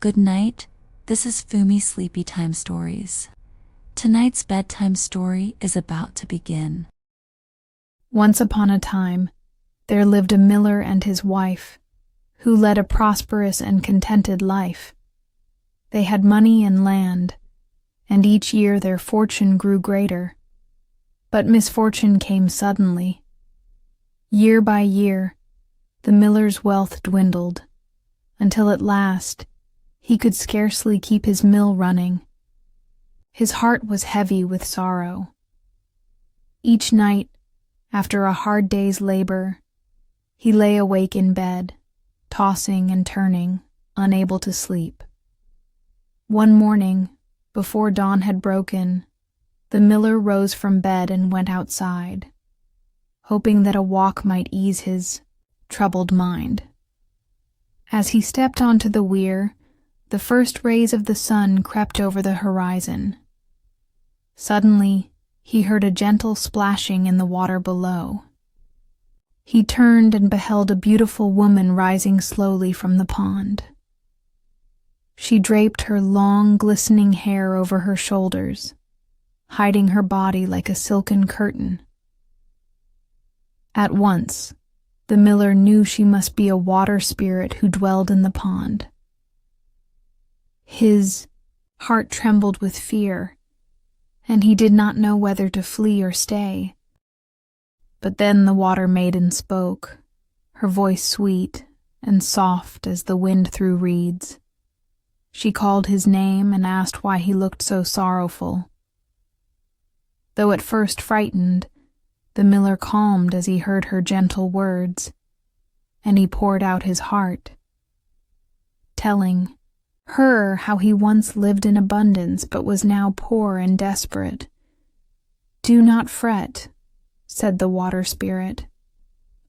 Good night. This is Fumi Sleepy Time Stories. Tonight's bedtime story is about to begin. Once upon a time, there lived a miller and his wife, who led a prosperous and contented life. They had money and land, and each year their fortune grew greater. But misfortune came suddenly. Year by year, the miller's wealth dwindled, until at last he could scarcely keep his mill running. His heart was heavy with sorrow. Each night, after a hard day's labor, he lay awake in bed, tossing and turning, unable to sleep. One morning, before dawn had broken, the miller rose from bed and went outside, hoping that a walk might ease his troubled mind. As he stepped onto the weir, the first rays of the sun crept over the horizon. Suddenly, he heard a gentle splashing in the water below. He turned and beheld a beautiful woman rising slowly from the pond. She draped her long, glistening hair over her shoulders, hiding her body like a silken curtain. At once, the miller knew she must be a water spirit who dwelled in the pond. His heart trembled with fear, and he did not know whether to flee or stay. But then the water maiden spoke, her voice sweet and soft as the wind through reeds. She called his name and asked why he looked so sorrowful. Though at first frightened, the miller calmed as he heard her gentle words, and he poured out his heart, telling her how he once lived in abundance but was now poor and desperate. "Do not fret," said the water spirit.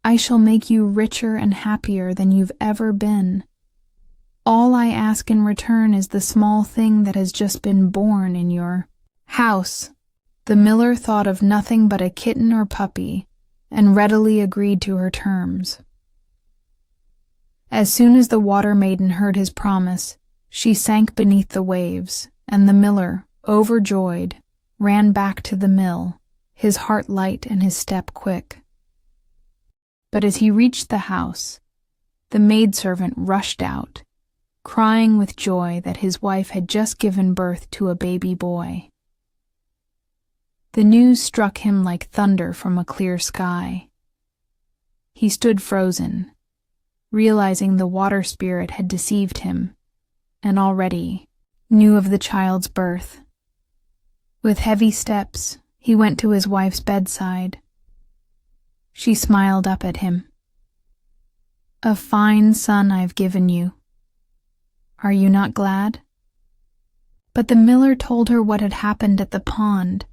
"I shall make you richer and happier than you've ever been. All I ask in return is the small thing that has just been born in your house." The miller thought of nothing but a kitten or puppy, and readily agreed to her terms. As soon as the water maiden heard his promise, she sank beneath the waves, and the miller, overjoyed, ran back to the mill, his heart light and his step quick. But as he reached the house, the maidservant rushed out, crying with joy that his wife had just given birth to a baby boy. The news struck him like thunder from a clear sky. He stood frozen, realizing the water spirit had deceived him, and already knew of the child's birth. With heavy steps, he went to his wife's bedside. She smiled up at him. "A fine son I've given you. Are you not glad?" But the miller told her what had happened at the pond,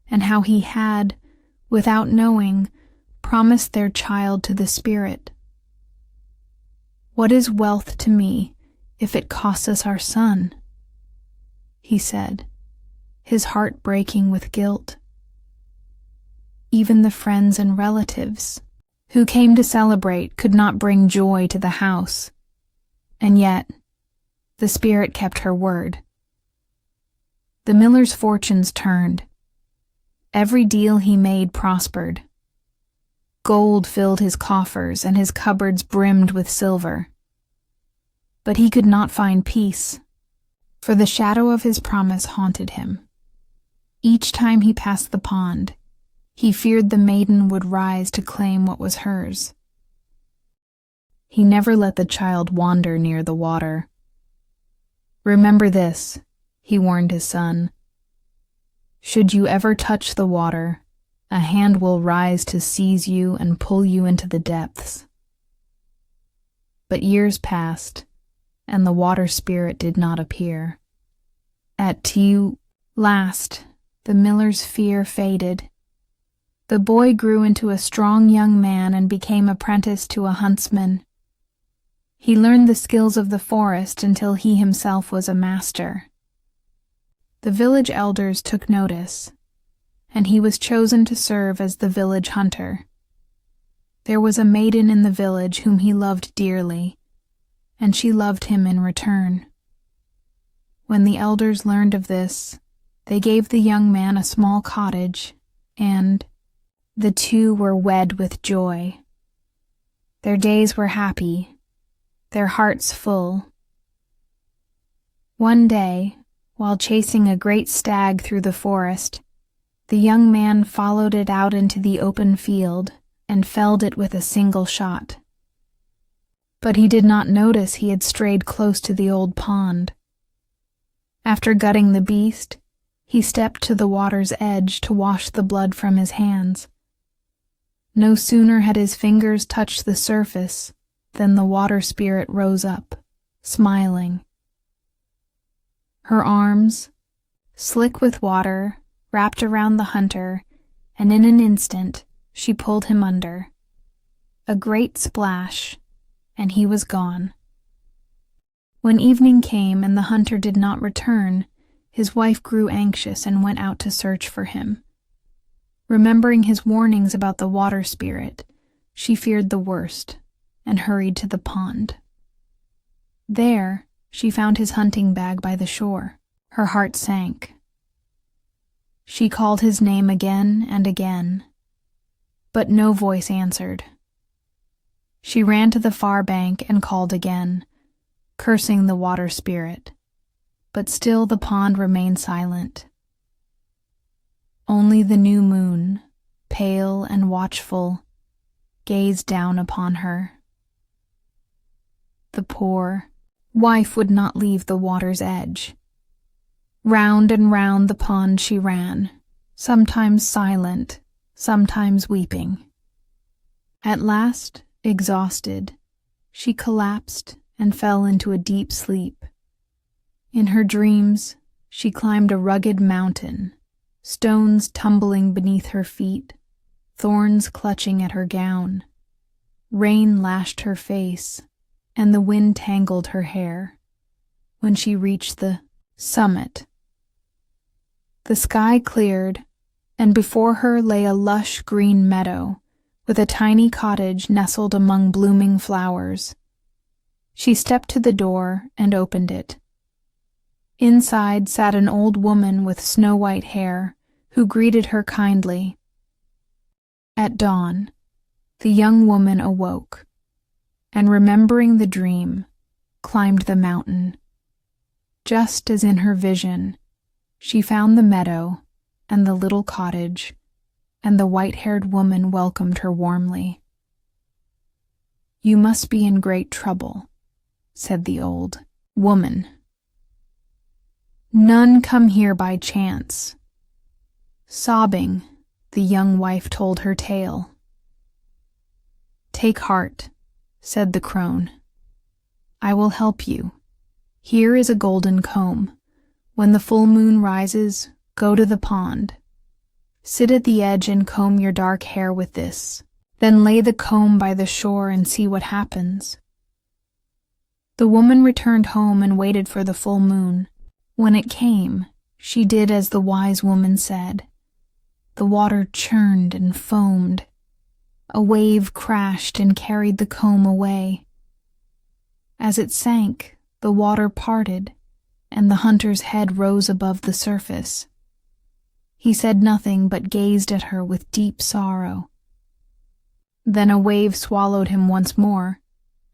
and how he had, without knowing, promised their child to the spirit. "What is wealth to me if it costs us our son?" he said, his heart breaking with guilt. Even the friends and relatives who came to celebrate could not bring joy to the house, and yet the spirit kept her word. The miller's fortunes turned. Every deal he made prospered. Gold filled his coffers, and his cupboards brimmed with silver. But he could not find peace, for the shadow of his promise haunted him. Each time he passed the pond, he feared the maiden would rise to claim what was hers. He never let the child wander near the water. "Remember this," he warned his son. "Should you ever touch the water, a hand will rise to seize you and pull you into the depths." But years passed, and the water spirit did not appear. At last, the miller's fear faded. The boy grew into a strong young man and became apprenticed to a huntsman. He learned the skills of the forest until he himself was a master. The village elders took notice, and he was chosen to serve as the village hunter. There was a maiden in the village whom he loved dearly, and she loved him in return. When the elders learned of this, they gave the young man a small cottage, and the two were wed with joy. Their days were happy, their hearts full. One day, while chasing a great stag through the forest, the young man followed it out into the open field and felled it with a single shot. But he did not notice he had strayed close to the old pond. After gutting the beast, he stepped to the water's edge to wash the blood from his hands. No sooner had his fingers touched the surface than the water spirit rose up, smiling. Her arms, slick with water, wrapped around the hunter, and in an instant she pulled him under. A great splash, and he was gone. When evening came and the hunter did not return, his wife grew anxious and went out to search for him. Remembering his warnings about the water spirit, she feared the worst and hurried to the pond. There, she found his hunting bag by the shore. Her heart sank. She called his name again and again, but no voice answered. She ran to the far bank and called again, cursing the water spirit, but still the pond remained silent. Only the new moon, pale and watchful, gazed down upon her. The poor wife would not leave the water's edge. Round and round the pond she ran, sometimes silent, sometimes weeping. At last, exhausted, she collapsed and fell into a deep sleep. In her dreams, she climbed a rugged mountain, stones tumbling beneath her feet, thorns clutching at her gown. Rain lashed her face, and the wind tangled her hair. When she reached the summit, the sky cleared, and before her lay a lush green meadow with a tiny cottage nestled among blooming flowers. She stepped to the door and opened it. Inside sat an old woman with snow-white hair, who greeted her kindly. At dawn, the young woman awoke, and remembering the dream, climbed the mountain. Just as in her vision, she found the meadow and the little cottage, and the white-haired woman welcomed her warmly. "You must be in great trouble," said the old woman. "None come here by chance." Sobbing, the young wife told her tale. "Take heart," said the crone. "I will help you. Here is a golden comb. When the full moon rises, go to the pond. Sit at the edge and comb your dark hair with this. Then lay the comb by the shore and see what happens." The woman returned home and waited for the full moon. When it came, she did as the wise woman said. The water churned and foamed. A wave crashed and carried the comb away. As it sank, the water parted, and the hunter's head rose above the surface. He said nothing but gazed at her with deep sorrow. Then a wave swallowed him once more,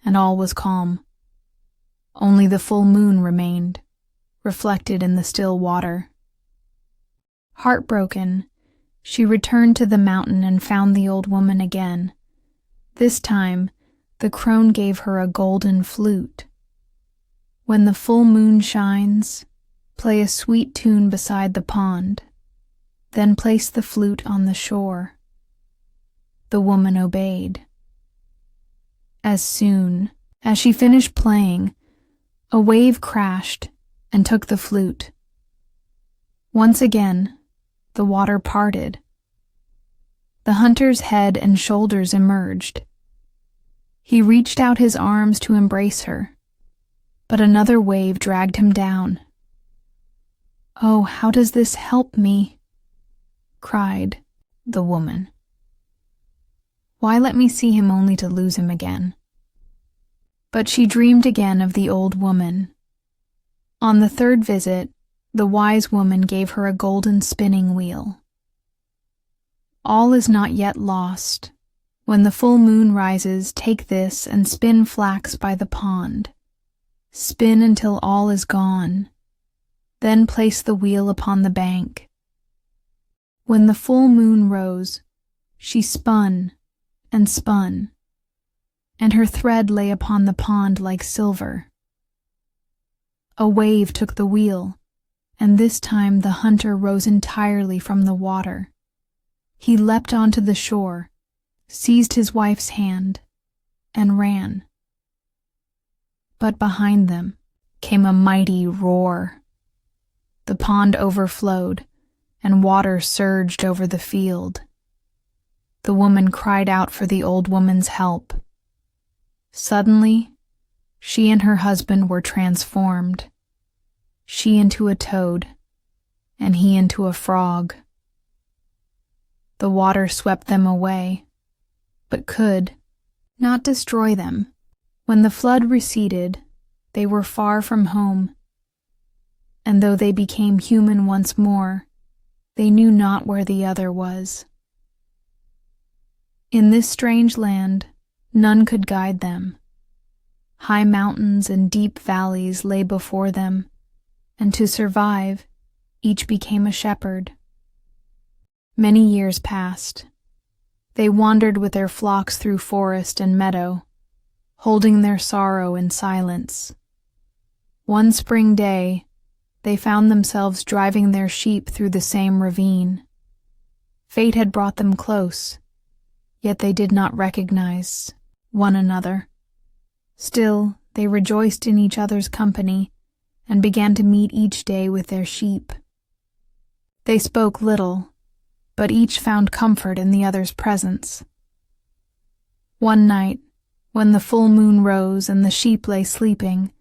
and all was calm. Only the full moon remained, reflected in the still water. Heartbroken, she returned to the mountain and found the old woman again. This time, the crone gave her a golden flute. "When the full moon shines, play a sweet tune beside the pond, then place the flute on the shore." The woman obeyed. As soon as she finished playing, a wave crashed and took the flute. Once again, the water parted. The hunter's head and shoulders emerged. He reached out his arms to embrace her, but another wave dragged him down. "Oh, how does this help me?" cried the woman. "Why let me see him only to lose him again?" But she dreamed again of the old woman. On the third visit, the wise woman gave her a golden spinning wheel. All is not yet lost. When the full moon rises, take this and spin flax by the pond. Spin until all is gone. Then place the wheel upon the bank. When the full moon rose, she spun and spun, and her thread lay upon the pond like silver. A wave took the wheel, and this time the hunter rose entirely from the water. He leapt onto the shore, seized his wife's hand, and ran. But behind them came a mighty roar. The pond overflowed, and water surged over the field. The woman cried out for the old woman's help. Suddenly, she and her husband were transformed, she into a toad, and he into a frog. The water swept them away, but could not destroy them. When the flood receded, they were far from home, and though they became human once more, they knew not where the other was. In this strange land, none could guide them. High mountains and deep valleys lay before them, and to survive, each became a shepherd. Many years passed. They wandered with their flocks through forest and meadow, holding their sorrow in silence. One spring day, they found themselves driving their sheep through the same ravine. Fate had brought them close, yet they did not recognize one another. Still, they rejoiced in each other's company and began to meet each day with their sheep. They spoke little, but each found comfort in the other's presence. One night, when the full moon rose and the sheep lay sleeping,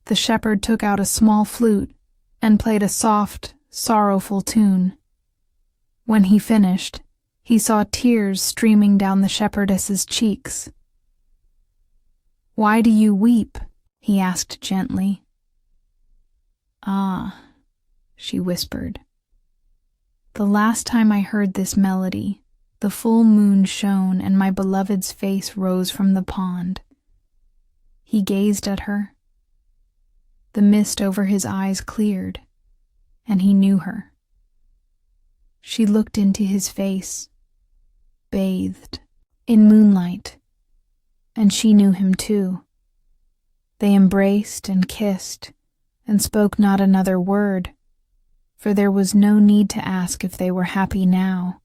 the shepherd took out a small flute and played a soft, sorrowful tune. When he finished, he saw tears streaming down the shepherdess's cheeks. "Why do you weep?" he asked gently. "Ah," she whispered. "The last time I heard this melody, the full moon shone and my beloved's face rose from the pond." He gazed at her. The mist over his eyes cleared, and he knew her. She looked into his face, bathed in moonlight, and she knew him too. They embraced and kissed, and spoke not another word, for there was no need to ask if they were happy now.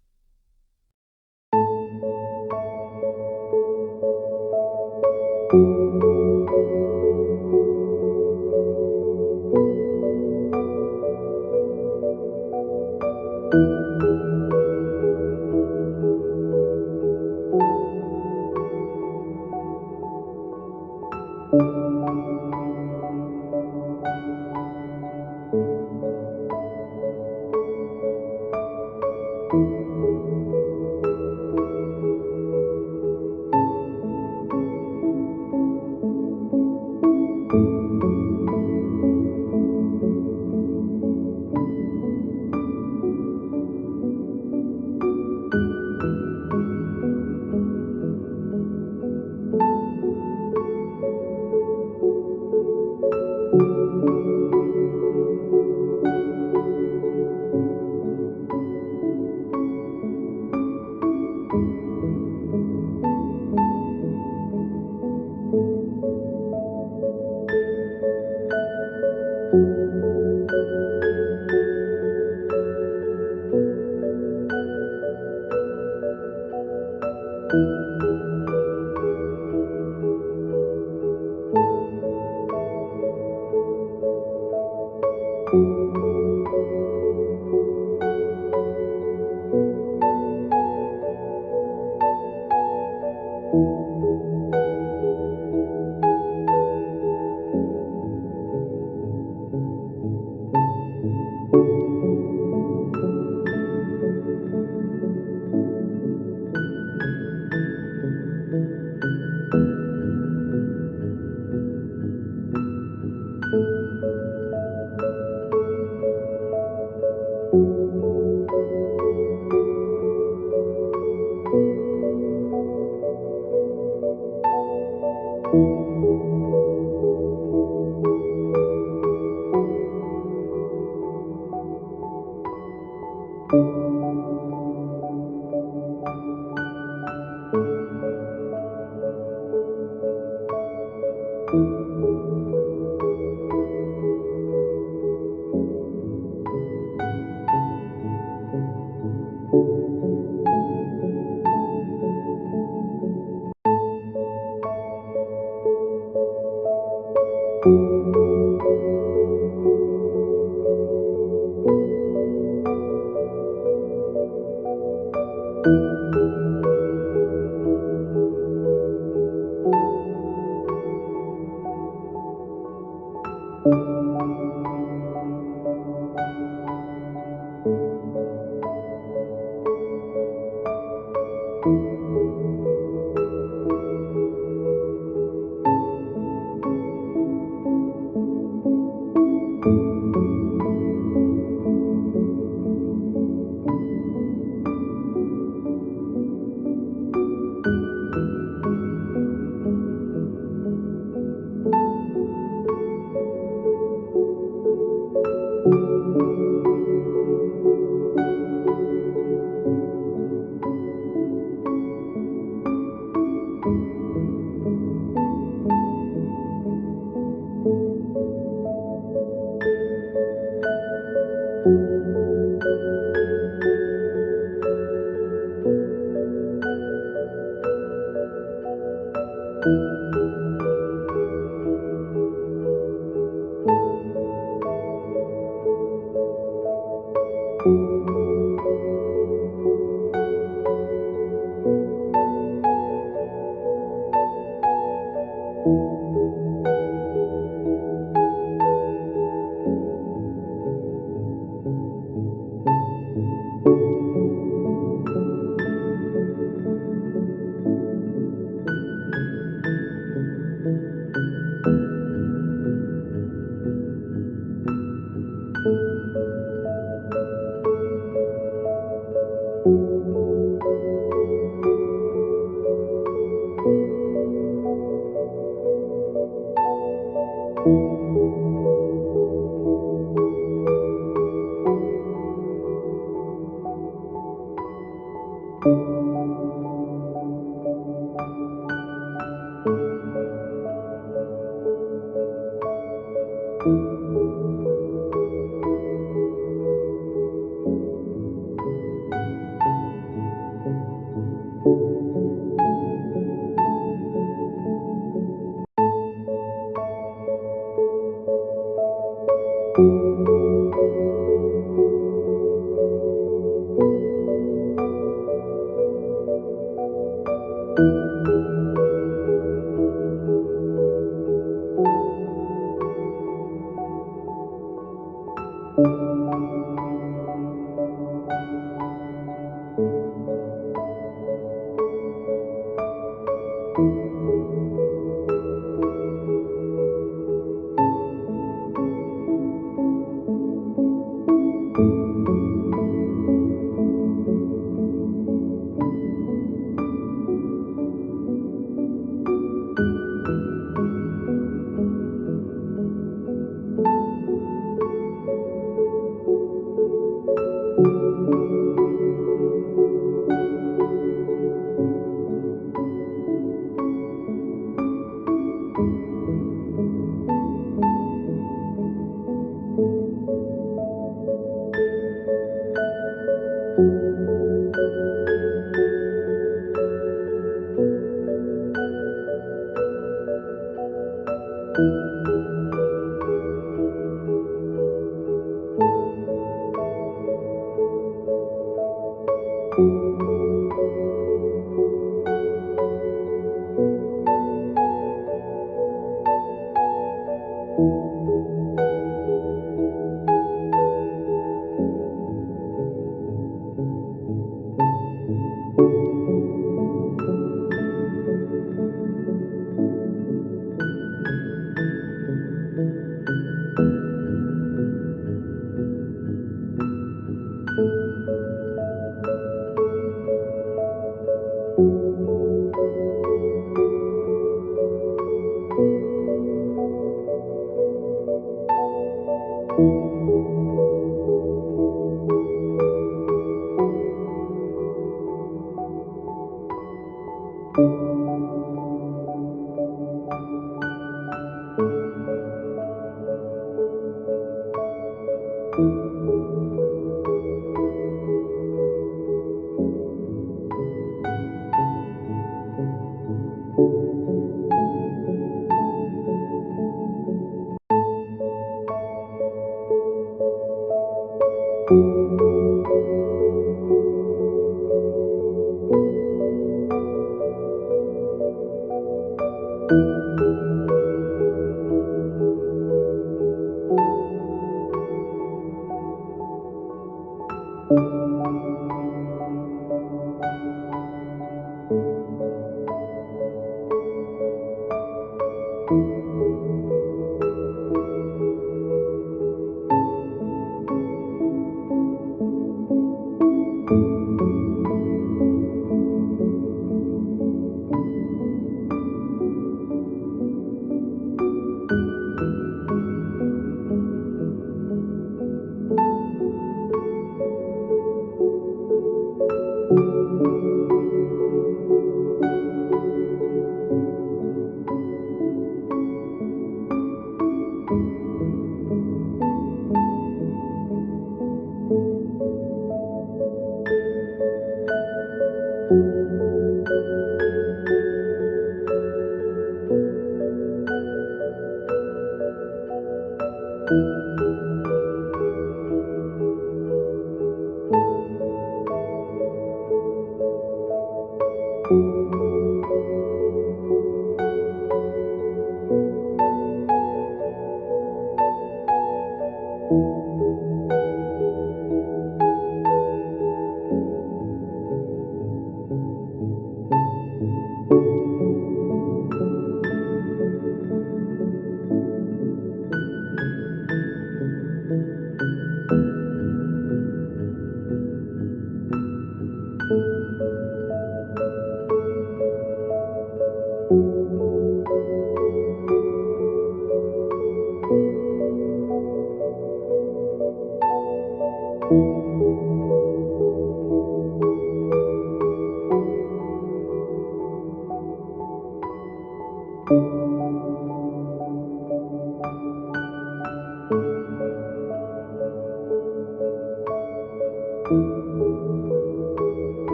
you.